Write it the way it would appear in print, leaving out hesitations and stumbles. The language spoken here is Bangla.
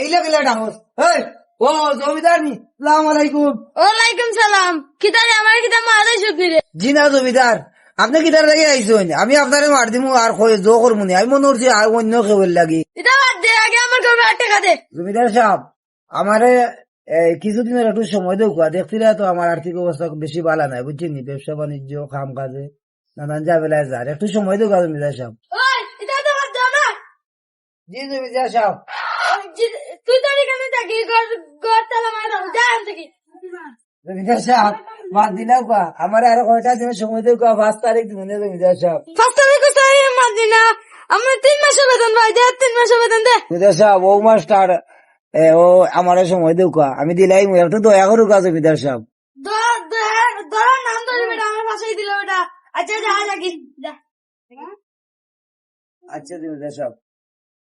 ইলা ডাঙর ও জমিদার নি সালাম আলাইকুম। ওয়ালাইকুম সালাম। কিতারে আমার কিতা মারাই শুকি রে। জি না জমিদার, আপনি কিতার লাগে আইসেন? আমি আপনারে মার দিমু আর জো করবো নি। আমি মনে করছি আর অন্য কেউ লাগি। এটা বাদ দে, আগে আমার ঘরে টাকা দে। জমিদার সাহেব, আমারে কিছুদিনের একটু সময় দেও। দেখছিলা তো আমার আর্থিক অবস্থা বেশি ভালো নাই, বুঝছেন? ব্যবসা বাণিজ্য কাম কাজে নানান ঝামেলায় যার, একটু সময় দেও জমিদার সাহেব। ওই এটা তো বাদ দাও না। জি জমিদার সাহেব। তুই তো এখানে থাকি, ঘর তালা মারা দাও, যা আন থেকে। জমিদার সাহেব বাদ দিলাম কা, আমার আরো কয়টা দিনের সময় দেও। 5 তারিখ দিন জমিদার সাহেব। 5 তারিখ কই মার দিনা। আমি 3 মাসের বেতন ভাই দে, 3 মাসের বেতন দে। জমিদার সাহেব ও মাস্টার ও আমার সময় দেও কা, আমি দিলাই একটু দয়া করুক জমিদার সাহেব। ধর নাম ধরি বেটা, আমার পাশেই দিল বেটা। আচ্ছা যা লাগি যা। আচ্ছা জমিদার সাহেব।